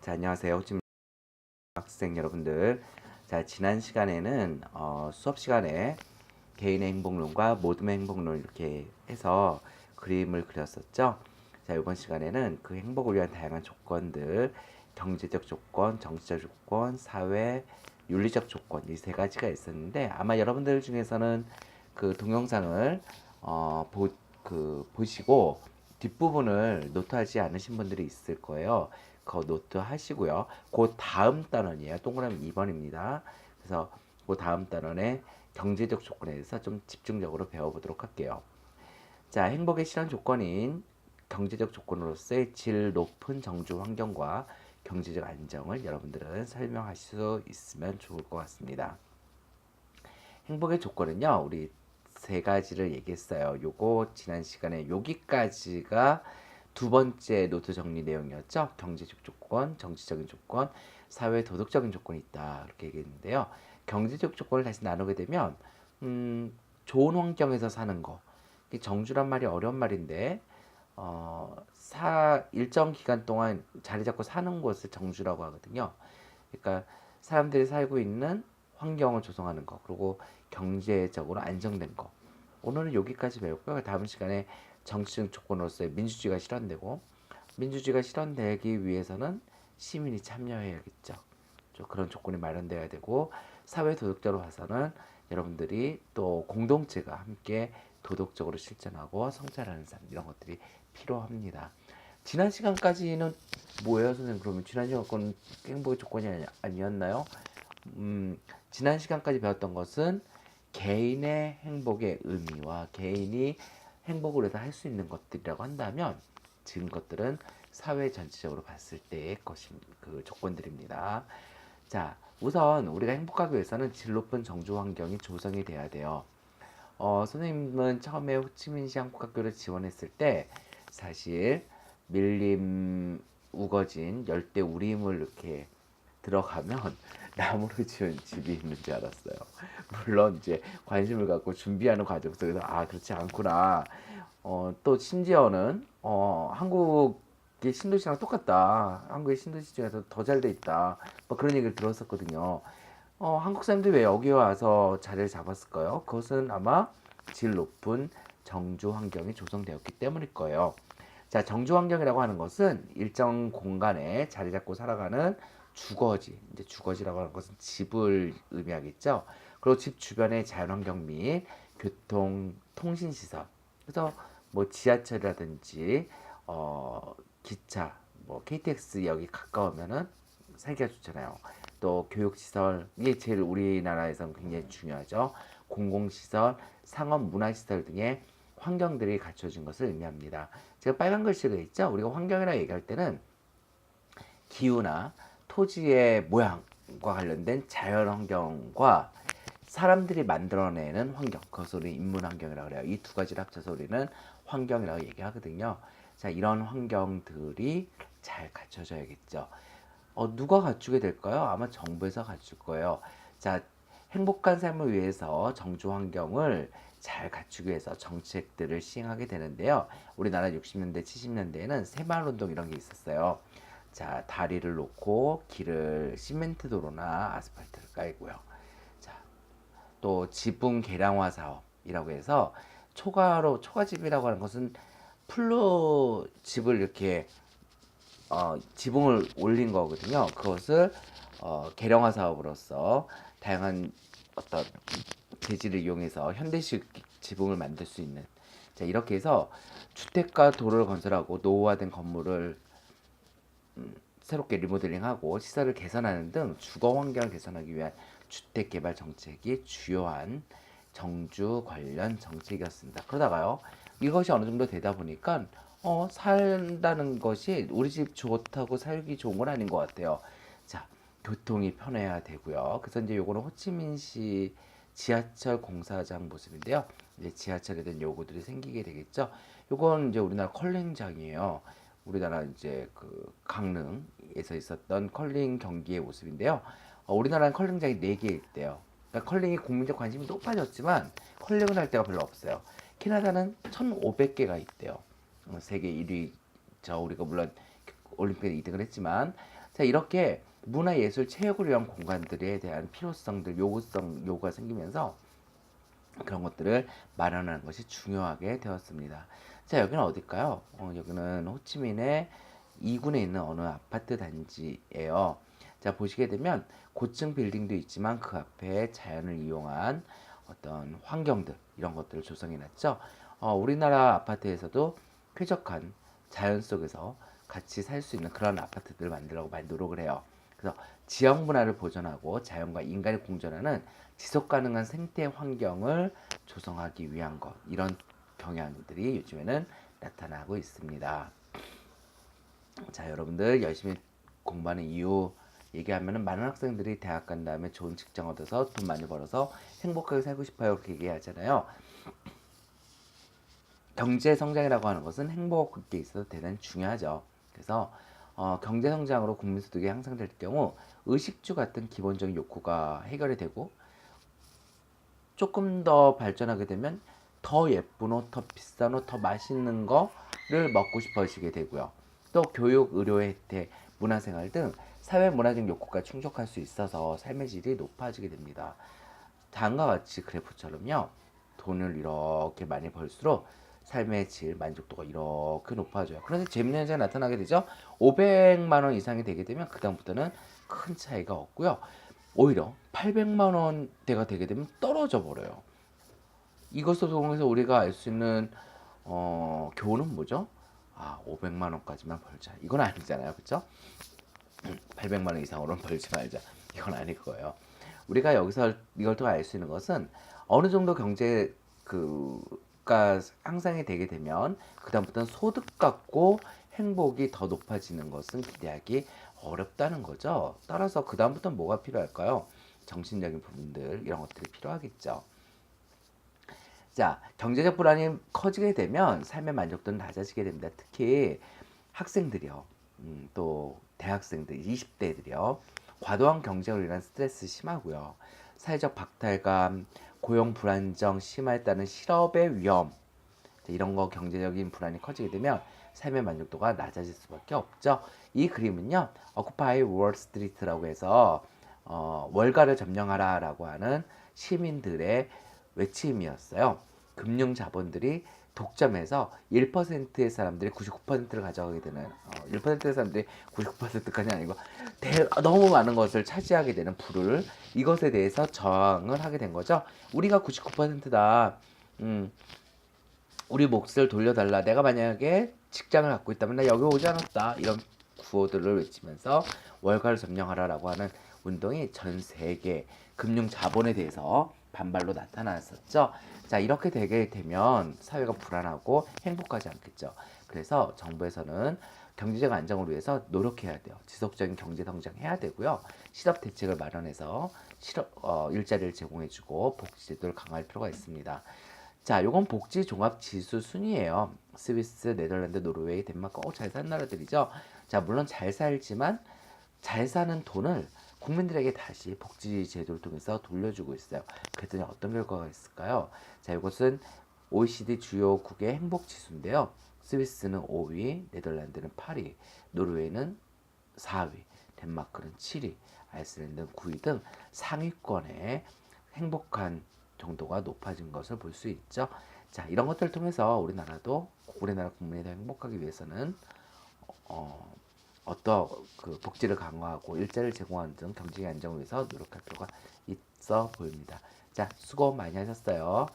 자, 안녕하세요. 호칭 학생 여러분들. 자, 지난 시간에는 수업 시간에 개인의 행복론과 모둠의 행복론 이렇게 해서 그림을 그렸었죠. 자, 이번 시간에는 그 행복을 위한 다양한 조건들, 경제적 조건, 정치적 조건, 사회, 윤리적 조건 이 세 가지가 있었는데 아마 여러분들 중에서는 그 동영상을 보시고 뒷부분을 노트하지 않으신 분들이 있을 거예요. 그 노트 하시고요. 그 다음 단원이에요. 동그라미 2번입니다. 그래서 그 다음 단원에 경제적 조건에 대해서 좀 집중적으로 배워보도록 할게요. 자, 행복의 실현 조건인 경제적 조건으로서의 질 높은 정주 환경과 경제적 안정을 여러분들은 설명하실 수 있으면 좋을 것 같습니다. 행복의 조건은요, 우리 세 가지를 얘기했어요. 요거 지난 시간에 여기까지가 두 번째 노트 정리 내용이었죠. 경제적 조건, 정치적인 조건, 사회 도덕적인 조건이 있다. 이렇게 얘기했는데요. 경제적 조건을 다시 나누게 되면 좋은 환경에서 사는 거. 정주란 말이 어려운 말인데 일정 기간 동안 자리 잡고 사는 곳을 정주라고 하거든요. 그러니까 사람들이 살고 있는 환경을 조성하는 거, 그리고 경제적으로 안정된 거. 오늘은 여기까지 배웠고요. 다음 시간에 정치적 조건으로서의 민주주의가 실현되고, 민주주의가 실현되기 위해서는 시민이 참여해야겠죠. 그런 조건이 마련돼야 되고, 사회 도덕적으로 봐서는 여러분들이 또 공동체가 함께 도덕적으로 실천하고 성찰하는 삶, 이런 것들이 필요합니다. 지난 시간까지는 뭐예요, 선생님? 그러면 지난 시간 건 행복의 조건이 아니었나요? 지난 시간까지 배웠던 것은 개인의 행복의 의미와 개인이 행복을 위해서 할 수 있는 것들이라고 한다면 지금 것들은 사회 전체적으로 봤을 때의 그 조건들입니다. 자, 우선 우리가 행복하기 위해서는 질 높은 정주 환경이 조성이 돼야 돼요. 선생님은 처음에 호치민시 한국학교를 지원했을 때 사실 밀림 우거진 열대 우림을 이렇게 들어가면 나무로 지은 집이 있는 줄 알았어요. 물론 이제 관심을 갖고 준비하는 과정 속에서 그렇지 않구나. 또 심지어는 한국의 신도시랑 똑같다. 한국의 신도시 중에서 더 잘 돼 있다. 뭐 그런 얘기를 들었었거든요. 한국 사람들이 왜 여기 와서 자리를 잡았을까요? 그것은 아마 질 높은 정주 환경이 조성되었기 때문일 거예요. 자, 정주 환경이라고 하는 것은 일정 공간에 자리 잡고 살아가는 주거지. 이제 주거지라고 하는 것은 집을 의미하겠죠. 그리고 집 주변의 자연환경 및 교통, 통신시설. 그래서 뭐 지하철이라든지 기차, 뭐 KTX역이 가까우면은 살기가 좋잖아요. 또 교육시설, 이게 제일 우리나라에서는 굉장히 중요하죠. 공공시설, 상업 문화시설 등의 환경들이 갖춰진 것을 의미합니다. 제가 빨간 글씨로 있죠. 우리가 환경이라 얘기할 때는 기후나 토지의 모양과 관련된 자연 환경과 사람들이 만들어내는 환경, 그것을 우리 인문 환경이라고 그래요. 이 두 가지를 합쳐서 우리는 환경이라고 얘기하거든요. 자, 이런 환경들이 잘 갖춰져야겠죠. 누가 갖추게 될까요? 아마 정부에서 갖출 거예요. 자, 행복한 삶을 위해서 정주 환경을 잘 갖추기 위해서 정책들을 시행하게 되는데요. 우리나라 60년대, 70년대에는 새마을운동 이런 게 있었어요. 자, 다리를 놓고 길을 시멘트 도로나 아스팔트를 깔고요. 자, 또 지붕 개량화 사업이라고 해서 초가집이라고 하는 것은 풀로 집을 이렇게 지붕을 올린 거거든요. 그것을 개량화 사업으로서 다양한 어떤 재질을 이용해서 현대식 지붕을 만들 수 있는, 자, 이렇게 해서 주택과 도로를 건설하고 노후화된 건물을 새롭게 리모델링하고 시설을 개선하는 등 주거 환경을 개선하기 위한 주택 개발 정책이 주요한 정주 관련 정책이었습니다. 그러다가요, 이것이 어느 정도 되다 보니까 산다는 것이 우리 집 좋다고 살기 좋은 건 아닌 것 같아요. 자, 교통이 편해야 되고요. 그래서 이제 요거는 호치민시 지하철 공사장 모습인데요. 이제 지하철에 대한 요구들이 생기게 되겠죠. 요건 이제 우리나라 컬링장이에요. 우리나라 이제 그 강릉에서 있었던 컬링 경기의 모습인데요. 우리나라는 컬링장이 4개 있대요. 그러니까 컬링이 국민적 관심이 높아졌지만 컬링을 할 데가 별로 없어요. 캐나다는 1,500개가 있대요. 세계 1위, 우리가 물론 올림픽에 2등을 했지만, 자, 이렇게 문화, 예술, 체육을 위한 공간들에 대한 필요성들, 요구가 생기면서 그런 것들을 마련하는 것이 중요하게 되었습니다. 자, 여기는 어딜까요? 여기는 호치민의 2군에 있는 어느 아파트 단지예요. 자, 보시게 되면 고층 빌딩도 있지만 그 앞에 자연을 이용한 어떤 환경들, 이런 것들을 조성해 놨죠. 우리나라 아파트에서도 쾌적한 자연 속에서 같이 살 수 있는 그런 아파트들을 만들려고 많이 노력을 해요. 그래서 지역 문화를 보존하고 자연과 인간이 공존하는 지속 가능한 생태 환경을 조성하기 위한 것, 이런 경향들이 요즘에는 나타나고 있습니다. 자, 여러분들 열심히 공부하는 이유 얘기하면은 많은 학생들이 대학 간 다음에 좋은 직장 얻어서 돈 많이 벌어서 행복하게 살고 싶어요, 그렇게 얘기하잖아요. 경제 성장이라고 하는 것은 행복에 있어서 대단히 중요하죠. 그래서 경제 성장으로 국민 소득이 향상될 경우 의식주 같은 기본적인 욕구가 해결이 되고, 조금 더 발전하게 되면 더 예쁜 옷, 더 비싼 옷, 더 맛있는 거를 먹고 싶어지게 되고요. 또 교육, 의료 혜택, 문화생활 등 사회 문화적 욕구가 충족할 수 있어서 삶의 질이 높아지게 됩니다. 다음과 같이 그래프처럼요, 돈을 이렇게 많이 벌수록 삶의 질, 만족도가 이렇게 높아져요. 그런데 재밌는 현상이 나타나게 되죠. 500만 원 이상이 되게 되면 그 다음부터는 큰 차이가 없고요. 오히려 800만 원대가 되게 되면 떨어져 버려요. 이것을 통해서 우리가 알 수 있는 교훈은 뭐죠? 500만 원까지만 벌자. 이건 아니잖아요. 그렇죠? 800만 원 이상으로는 벌지 말자. 이건 아닐 거예요. 우리가 여기서 이걸 통해 알 수 있는 것은 어느 정도 경제 가 향상이 되게 되면 그다음부터는 소득 갖고 행복이 더 높아지는 것은 기대하기 어렵다는 거죠. 따라서 그다음부터는 뭐가 필요할까요? 정신적인 부분들, 이런 것들이 필요하겠죠. 자, 경제적 불안이 커지게 되면 삶의 만족도는 낮아지게 됩니다. 특히 학생들이요. 또 대학생들, 20대들이요. 과도한 경쟁으로 인한 스트레스 심하고요. 사회적 박탈감, 고용 불안정 심화에 따른 실업의 위험, 이런 거 경제적인 불안이 커지게 되면 삶의 만족도가 낮아질 수밖에 없죠. 이 그림은요, 오쿠파이 월스트리트라고 해서 월가를 점령하라라고 하는 시민들의 외침이었어요. 금융 자본들이 독점해서 1%의 사람들이 99%를 가져가게 되는, 1%의 사람들이 99%까지 아니고 너무 많은 것을 차지하게 되는 부를, 이것에 대해서 저항을 하게 된 거죠. 우리가 99%다. 우리 몫을 돌려달라. 내가 만약에 직장을 갖고 있다면 나 여기 오지 않았다. 이런 구호들을 외치면서 월가를 점령하라라고 하는 운동이 전 세계 금융 자본에 대해서 반발로 나타났었죠. 자, 이렇게 되게 되면 사회가 불안하고 행복하지 않겠죠. 그래서 정부에서는 경제적 안정을 위해서 노력해야 돼요. 지속적인 경제 성장해야 되고요. 실업 대책을 마련해서 일자리를 제공해주고 복지 제도를 강화할 필요가 있습니다. 자, 요건 복지 종합 지수 순위예요. 스위스, 네덜란드, 노르웨이, 덴마크, 잘 사는 나라들이죠. 자, 물론 잘 살지만 잘 사는 돈을 국민들에게 다시 복지 제도를 통해서 돌려주고 있어요. 그랬더니 어떤 결과가 있을까요? 자, 이것은 OECD 주요국의 행복 지수인데요. 스위스는 5위, 네덜란드는 8위, 노르웨이는 4위, 덴마크는 7위, 아이슬란드는 9위 등 상위권에 행복한 정도가 높아진 것을 볼 수 있죠. 자, 이런 것들을 통해서 우리나라 국민이 더 행복하기 위해서는 어떤 복지를 강화하고 일자리를 제공하는 등 경제 안정을 위해서 노력할 필요가 있어 보입니다. 자, 수고 많이 하셨어요.